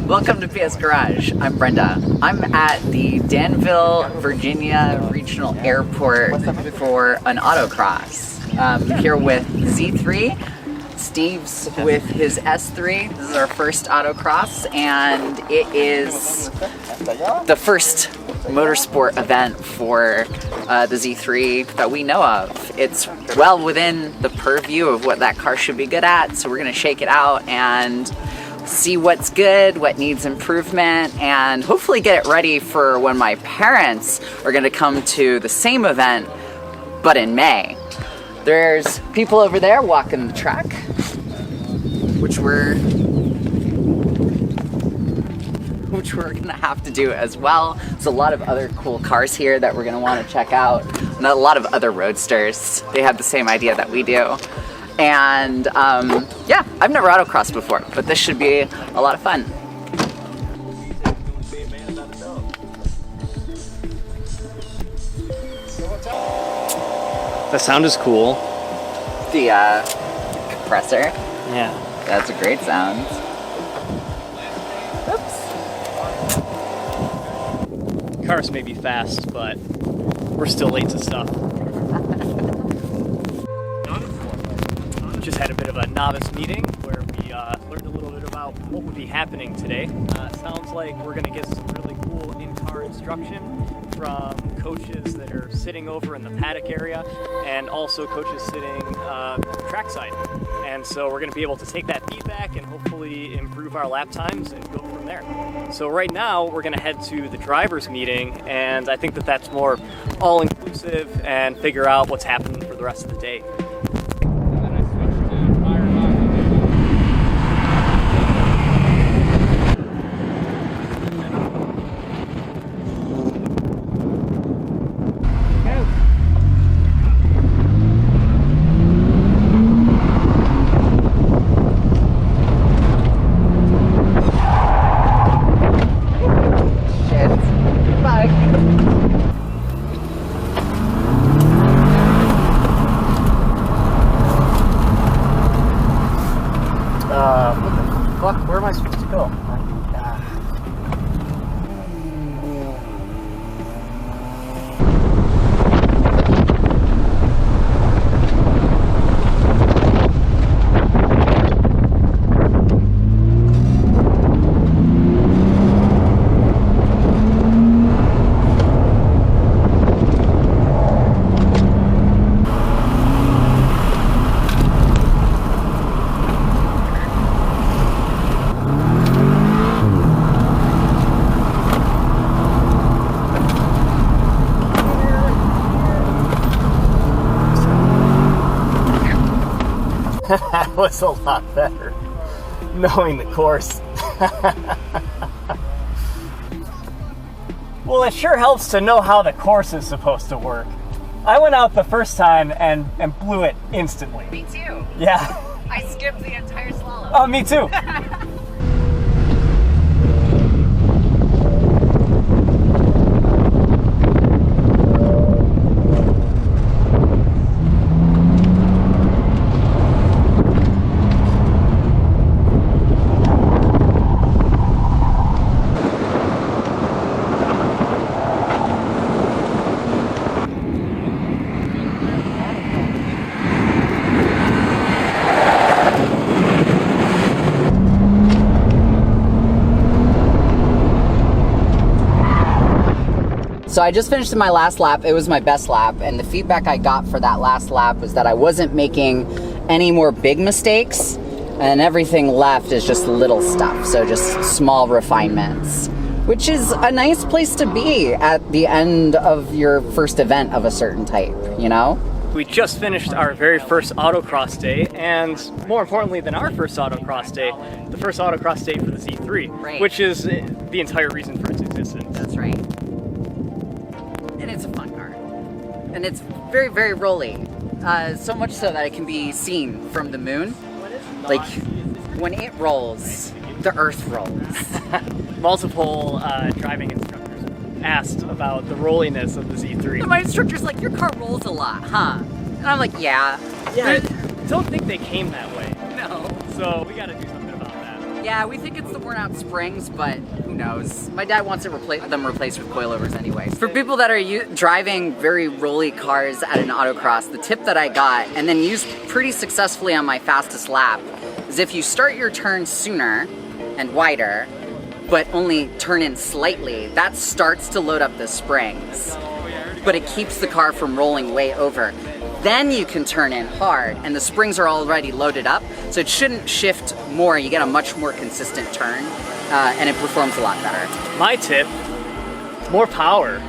Welcome to PS Garage. I'm Brenda. I'm at the Danville, Virginia Regional Airport for an autocross. I'm here with Z3. Steve's with his S3. This is our first autocross, and it is the first motorsport event for the Z3 that we know of. It's well within the purview of what that car should be good at, so we're going to shake it out and see what's good, what needs improvement, and hopefully get it ready for when my parents are going to come to the same event, but in May. There's people over there walking the track, which we're gonna have to do as well. There's a lot of other cool cars here that we're gonna want to check out, and a lot of other roadsters. They have the same idea that we do. And yeah, I've never autocrossed before, but this should be a lot of fun. The sound is cool. The compressor. Yeah. That's a great sound. Oops. Cars may be fast, but we're still late to stuff. Just had a bit of a novice meeting where we learned a little bit about what would be happening today. Sounds like we're going to get some really cool in-car instruction from coaches that are sitting over in the paddock area and also coaches sitting trackside. And so we're going to be able to take that feedback and hopefully improve our lap times and go from there. So right now we're going to head to the driver's meeting, and I think that that's more all-inclusive and figure out what's happening for the rest of the day. Where am I supposed to go? That was a lot better, knowing the course. Well, it sure helps to know how the course is supposed to work. I went out the first time and blew it instantly. Me too. Yeah. I skipped the entire slalom. Oh, me too. So I just finished my last lap. It was my best lap, and the feedback I got for that last lap was that I wasn't making any more big mistakes, and everything left is just little stuff, so just small refinements, which is a nice place to be at the end of your first event of a certain type, you know? We just finished our very first autocross day, and more importantly than our first autocross day, the first autocross day for the Z3, right, which is the entire reason for its existence. That's right. And it's a fun car. And it's very, very rolly. So much so that it can be seen from the moon. Like, when it rolls, the earth rolls. Multiple driving instructors asked about the rolliness of the Z3. And my instructor's like, your car rolls a lot, huh? And I'm like, yeah. Yeah, I don't think they came that way. No. So we gotta do something about that. Yeah, we think it's the worn out springs, but who knows? My dad wants them replaced with coilovers anyways. For people that are driving very rolly cars at an autocross, the tip that I got, and then used pretty successfully on my fastest lap, is if you start your turn sooner and wider, but only turn in slightly, that starts to load up the springs. But it keeps the car from rolling way over. Then you can turn in hard, and the springs are already loaded up, so it shouldn't shift more. You get a much more consistent turn, and it performs a lot better. My tip, more power.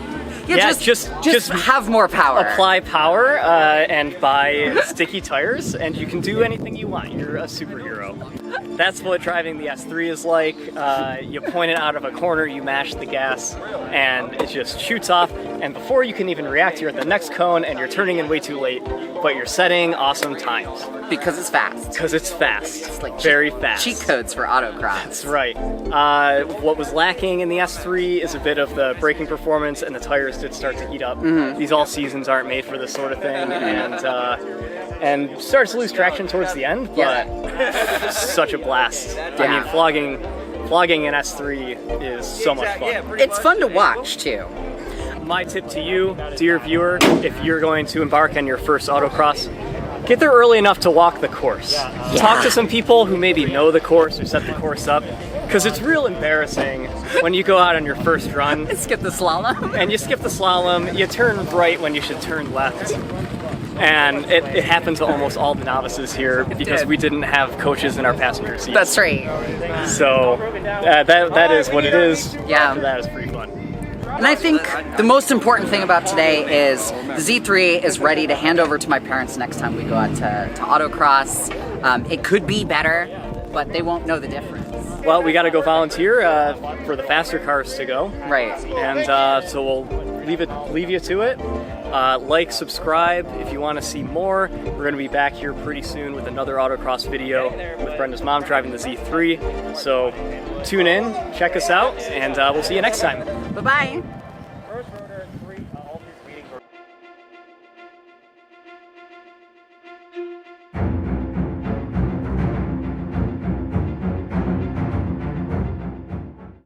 Yeah, just have more power. Apply power and buy sticky tires, and you can do anything you want. You're a superhero. That's what driving the S3 is like. You point it out of a corner, you mash the gas, and it just shoots off. And before you can even react, you're at the next cone, and you're turning in way too late, but you're setting awesome times. Because it's fast. Because it's fast. It's like very fast. Cheat codes for autocross. That's right. What was lacking in the S3 is a bit of the braking performance, and the tires did start to heat up. These all seasons aren't made for this sort of thing, and starts to lose traction towards the end, but such a blast. I mean, flogging an S3 is so much fun. It's fun to watch too. My tip to you, dear viewer, if you're going to embark on your first autocross, get there early enough to walk the course. Talk to some people who maybe know the course or set the course up, because it's real embarrassing when you go out on your first run. Skip the slalom. And you skip the slalom, you turn right when you should turn left. And it happened to almost all the novices here because we didn't have coaches in our passenger seats. That's right. So that is what it is. Yeah. That is pretty fun. And I think the most important thing about today is the Z3 is ready to hand over to my parents next time we go out to autocross. It could be better, but they won't know the difference. Well, we got to go volunteer for the faster cars to go. Right. And so we'll leave you to it. Like, subscribe if you want to see more. We're going to be back here pretty soon with another autocross video with Brenda's mom driving the Z3. So tune in, check us out, and we'll see you next time. Bye-bye.